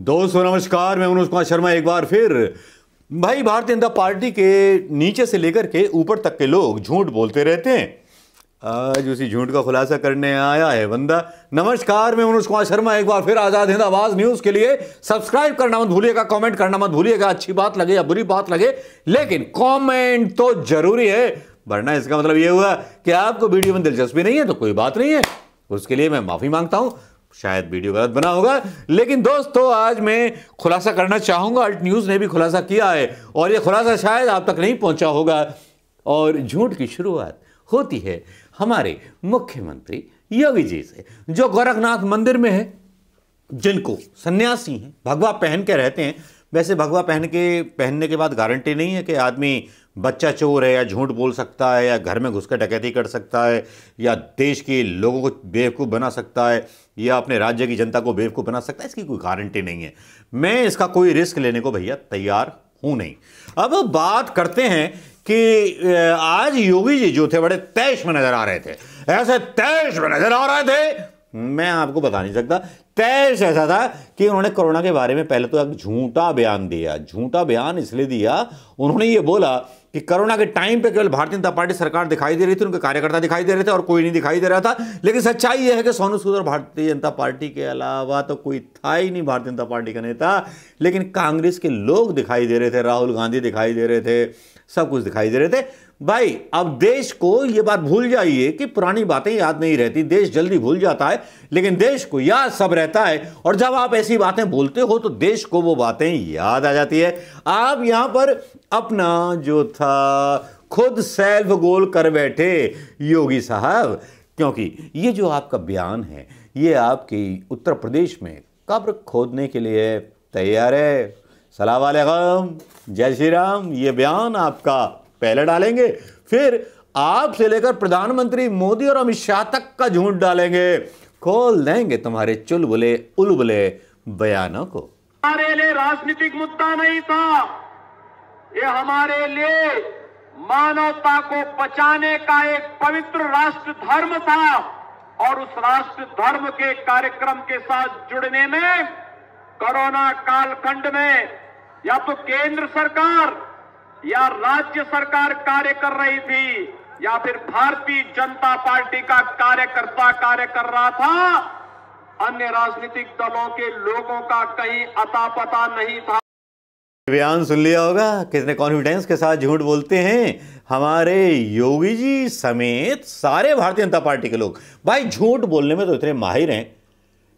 दोस्तों नमस्कार, मैं मनोज कुमार शर्मा एक बार फिर। भाई, भारतीय जनता पार्टी के नीचे से लेकर के ऊपर तक के लोग झूठ बोलते रहते हैं। आज उसी झूठ का खुलासा करने आया है बंदा। नमस्कार, मैं मनोज कुमार शर्मा एक बार फिर आजाद हिंद आवाज न्यूज के लिए। सब्सक्राइब करना मत भूलिएगा, कमेंट करना मत भूलिएगा, अच्छी बात लगे या बुरी बात लगे, लेकिन कमेंट तो जरूरी है, वरना इसका मतलब यह हुआ कि आपको वीडियो में दिलचस्पी नहीं है तो कोई बात नहीं है। उसके लिए मैं माफी मांगता हूं, शायद वीडियो गलत बना होगा। लेकिन दोस्तों, आज मैं खुलासा करना चाहूंगा, अल्ट न्यूज ने भी खुलासा किया है और यह खुलासा शायद आप तक नहीं पहुंचा होगा। और झूठ की शुरुआत होती है हमारे मुख्यमंत्री योगी जी से, जो गोरखनाथ मंदिर में है, जिनको सन्यासी हैं, भगवा पहन के रहते हैं। वैसे भगवा पहनने के बाद गारंटी नहीं है कि आदमी बच्चा चोर है या झूठ बोल सकता है या घर में घुस कर डकैती कर सकता है या देश के लोगों को बेवकूफ़ बना सकता है या अपने राज्य की जनता को बेवकूफ़ बना सकता है। इसकी कोई गारंटी नहीं है। मैं इसका कोई रिस्क लेने को भैया तैयार हूं नहीं। अब बात करते हैं कि आज योगी जी जो थे बड़े तैश में नजर आ रहे थे, ऐसे तैश में नजर आ रहे थे, मैं आपको बता नहीं सकता। तैश ऐसा था कि उन्होंने कोरोना के बारे में पहले तो एक झूठा बयान दिया। झूठा बयान इसलिए दिया, उन्होंने ये बोला कि कोरोना के टाइम पे केवल भारतीय जनता पार्टी सरकार दिखाई दे रही थी, उनके कार्यकर्ता दिखाई दे रहे थे और कोई नहीं दिखाई दे रहा था। लेकिन सच्चाई यह है कि सोनू सूद और भारतीय जनता पार्टी के अलावा तो कोई था ही नहीं भारतीय जनता पार्टी का नेता। लेकिन कांग्रेस के लोग दिखाई दे रहे थे, राहुल गांधी दिखाई दे रहे थे, सब कुछ दिखाई दे रहे थे। भाई, अब देश को यह बात भूल जाइए कि पुरानी बातें याद नहीं रहती, देश जल्दी भूल जाता है, लेकिन देश को याद सब रहता है। और जब आप ऐसी बातें बोलते हो तो देश को वो बातें याद आ जाती है। आप यहां पर अपना जो था खुद सेल्फ गोल कर बैठे योगी साहब, क्योंकि ये जो आपका बयान है ये आपकी उत्तर प्रदेश में कब्र खोदने के लिए तैयार है। सलाम वालेकुम, जय श्री राम। ये बयान आपका पहले डालेंगे, फिर आपसे लेकर प्रधानमंत्री मोदी और अमित शाह तक का झूठ डालेंगे, खोल देंगे तुम्हारे चुलबुले उलबुले बयानों को। हमारे लिए राजनीतिक मुद्दा नहीं था, ये हमारे लिए मानवता को बचाने का एक पवित्र राष्ट्र धर्म था। और उस राष्ट्र धर्म के कार्यक्रम के साथ जुड़ने में कोरोना कालखंड में या तो केंद्र सरकार या राज्य सरकार कार्य कर रही थी या फिर भारतीय जनता पार्टी का कार्यकर्ता कार्य कर रहा था। अन्य राजनीतिक दलों के लोगों का कहीं अता पता नहीं था। बयान सुन लिया होगा, कितने कॉन्फिडेंस के साथ झूठ बोलते हैं हमारे योगी जी समेत सारे भारतीय जनता पार्टी के लोग। भाई, झूठ बोलने में तो इतने माहिर हैं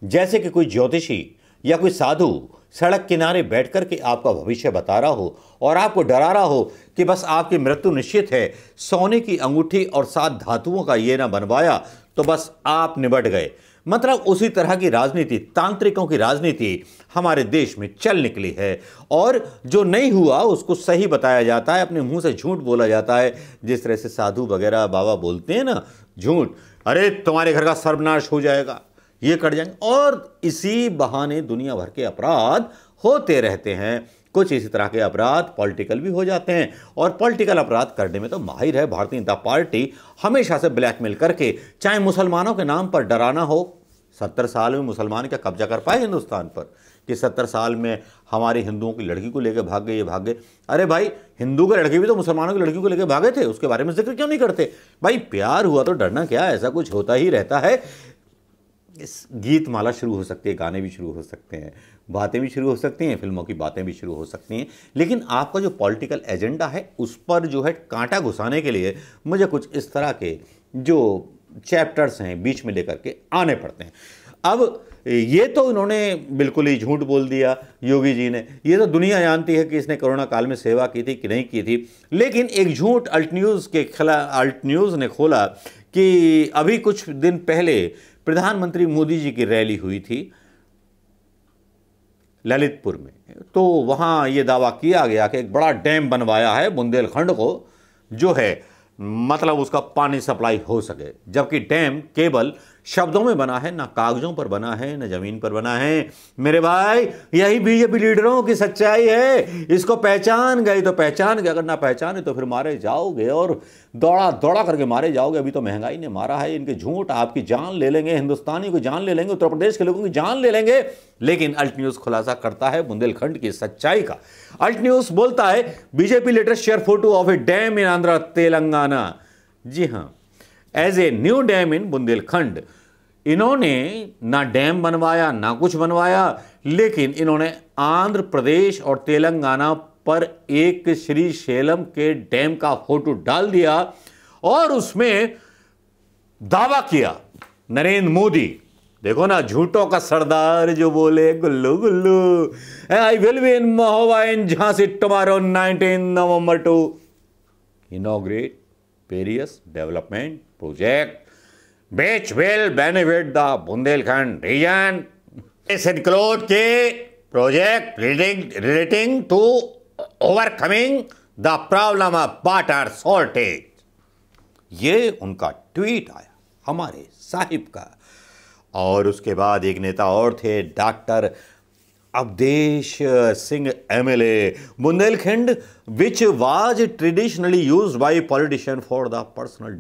जैसे कि कोई ज्योतिषी या कोई साधु सड़क किनारे बैठ कर के आपका भविष्य बता रहा हो और आपको डरा रहा हो कि बस आपकी मृत्यु निश्चित है, सोने की अंगूठी और 7 धातुओं का ये ना बनवाया तो बस आप निबट गए। मतलब उसी तरह की राजनीति, तांत्रिकों की राजनीति हमारे देश में चल निकली है। और जो नहीं हुआ उसको सही बताया जाता है, अपने मुंह से झूठ बोला जाता है। जिस तरह से साधु वगैरह बाबा बोलते हैं ना झूठ, अरे तुम्हारे घर का सर्वनाश हो जाएगा, ये कर जाएंगे, और इसी बहाने दुनिया भर के अपराध होते रहते हैं। कुछ इसी तरह के अपराध पॉलिटिकल भी हो जाते हैं, और पॉलिटिकल अपराध करने में तो माहिर है भारतीय जनता पार्टी। हमेशा से ब्लैकमेल करके, चाहे मुसलमानों के नाम पर डराना हो। 70 साल में मुसलमान क्या कब्जा कर पाए हिंदुस्तान पर कि 70 साल में हमारे हिंदुओं की लड़की को लेकर भाग गए, ये भाग गए। अरे भाई, हिंदू के लड़के भी तो मुसलमानों की लड़की को लेकर भागे थे, उसके बारे में जिक्र क्यों नहीं करते? भाई, प्यार हुआ तो डरना क्या, ऐसा कुछ होता ही रहता है। इस गीत माला शुरू हो सकती है, गाने भी शुरू हो सकते हैं, बातें भी शुरू हो सकती हैं, फिल्मों की बातें भी शुरू हो सकती हैं। लेकिन आपका जो पॉलिटिकल एजेंडा है उस पर जो है कांटा घुसाने के लिए मुझे कुछ इस तरह के जो चैप्टर्स हैं बीच में लेकर के आने पड़ते हैं। अब ये तो इन्होंने बिल्कुल ही झूठ बोल दिया योगी जी ने। ये तो दुनिया जानती है कि इसने कोरोना काल में सेवा की थी कि नहीं की थी। लेकिन एक झूठ अल्ट न्यूज़ ने खोला कि अभी कुछ दिन पहले प्रधानमंत्री मोदी जी की रैली हुई थी ललितपुर में, तो वहां यह दावा किया गया कि एक बड़ा डैम बनवाया है बुंदेलखंड को, जो है मतलब उसका पानी सप्लाई हो सके, जबकि डैम केवल शब्दों में बना है, ना कागजों पर बना है, ना जमीन पर बना है। मेरे भाई, यही बीजेपी लीडरों की सच्चाई है। इसको पहचान गए तो पहचान गए, अगर ना पहचाने तो फिर मारे जाओगे, और दौड़ा दौड़ा करके मारे जाओगे। अभी तो महंगाई ने मारा है, इनके झूठ आपकी जान ले लेंगे, हिंदुस्तानी को जान ले लेंगे, उत्तर प्रदेश के लोगों की जान ले लेंगे। लेकिन अल्ट न्यूज खुलासा करता है बुंदेलखंड की सच्चाई का। अल्ट न्यूज बोलता है BJP leader share photo of a dam in Andhra Telangana. जी हां, as a new dam in Bundelkhand. इन्होंने ना डैम बनवाया ना कुछ बनवाया, लेकिन इन्होंने आंध्र प्रदेश और तेलंगाना पर एक श्रीशैलम के डैम का फोटो डाल दिया और उसमें दावा किया नरेंद्र मोदी। देखो ना, झूठों का सरदार जो बोले Gullu Gullu, I will be in Mahoba in Jhansi tomorrow 19 November to inaugurate various development project which will benefit the Bundelkhand region. This include के project relating to overcoming the problem of water shortage. ये उनका ट्वीट आया हमारे साहिब का। और उसके बाद एक नेता और थे, doctor Awadhesh Singh MLA, Bundelkhand which was traditionally used by politician for the personal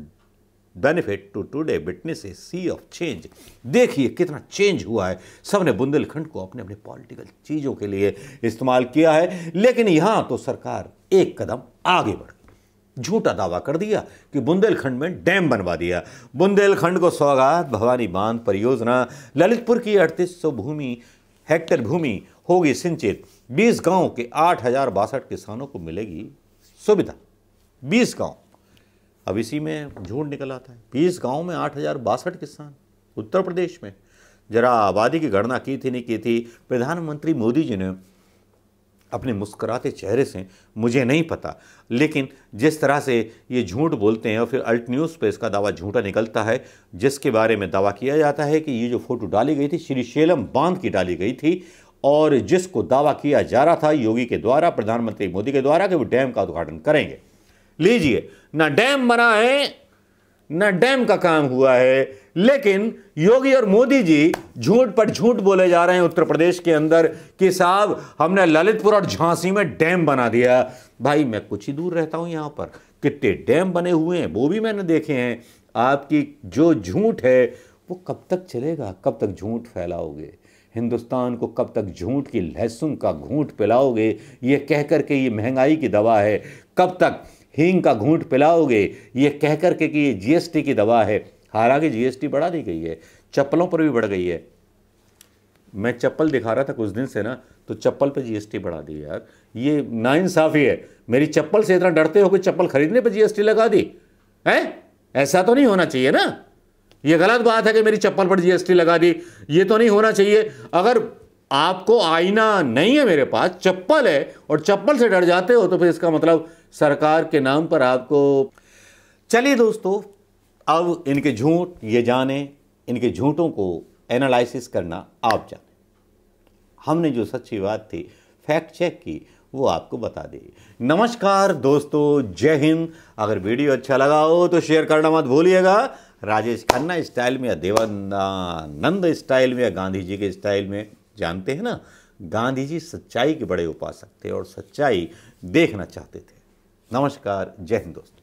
benefit to today witness a sea of change. देखिए कितना चेंज हुआ है। सबने बुंदेलखंड को अपने अपने पॉलिटिकल चीजों के लिए इस्तेमाल किया है, लेकिन यहां तो सरकार एक कदम आगे बढ़ गई। झूठा दावा कर दिया कि बुंदेलखंड में डैम बनवा दिया। बुंदेलखंड को सौगात भवानी बांध परियोजना, ललितपुर की 3800 हेक्टेयर भूमि होगी सिंचित। 20 गांव के 8062 किसानों को मिलेगी सुविधा। 20 गांव, अब इसी में झूठ निकल आता है। 20 गांव में 8062 किसान उत्तर प्रदेश में। जरा आबादी की गणना की थी नहीं की थी प्रधानमंत्री मोदी जी ने अपने मुस्कुराते चेहरे से, मुझे नहीं पता, लेकिन जिस तरह से ये झूठ बोलते हैं और फिर अल्ट न्यूज़ पे इसका दावा झूठा निकलता है, जिसके बारे में दावा किया जाता है कि ये जो फोटो डाली गई थी श्रीशैलम बांध की डाली गई थी, और जिसको दावा किया जा रहा था योगी के द्वारा, प्रधानमंत्री मोदी के द्वारा, कि वो डैम का उद्घाटन करेंगे। लीजिए, ना डैम बना है ना डैम का काम हुआ है, लेकिन योगी और मोदी जी झूठ पर झूठ बोले जा रहे हैं उत्तर प्रदेश के अंदर कि साहब हमने ललितपुर और झांसी में डैम बना दिया। भाई, मैं कुछ ही दूर रहता हूं, यहां पर कितने डैम बने हुए हैं वो भी मैंने देखे हैं। आपकी जो झूठ है वो कब तक चलेगा? कब तक झूठ फैलाओगे? हिंदुस्तान को कब तक झूठ की लहसुन का घूंट पिलाओगे ये कह करके ये महंगाई की दवा है? कब तक हींग का घूंट पिलाओगे ये कह करके कि ये जीएसटी की दवा है? हालांकि जीएसटी बढ़ा दी गई है, चप्पलों पर भी बढ़ गई है। मैं चप्पल दिखा रहा था कुछ दिन से ना, तो चप्पल पे जीएसटी बढ़ा दी यार। ये नाइंसाफी है। मेरी चप्पल से इतना डरते हो कि चप्पल खरीदने पे जीएसटी लगा दी है? ऐसा तो नहीं होना चाहिए ना। ये गलत बात है कि मेरी चप्पल पर जीएसटी लगा दी, ये तो नहीं होना चाहिए। अगर आपको आईना नहीं है, मेरे पास चप्पल है और चप्पल से डर जाते हो, तो फिर इसका मतलब सरकार के नाम पर आपको। चलिए दोस्तों, अब इनके झूठ ये जाने, इनके झूठों को एनालिसिस करना आप जाने। हमने जो सच्ची बात थी फैक्ट चेक की वो आपको बता दी। नमस्कार दोस्तों, जय हिंद। अगर वीडियो अच्छा लगा हो तो शेयर करना मत भूलिएगा। राजेश खन्ना स्टाइल में या देवानंद स्टाइल में या गांधी जी के स्टाइल में, जानते हैं ना, गांधी जी सच्चाई के बड़े उपासक थे और सच्चाई देखना चाहते थे। नमस्कार, जय हिंद दोस्तों।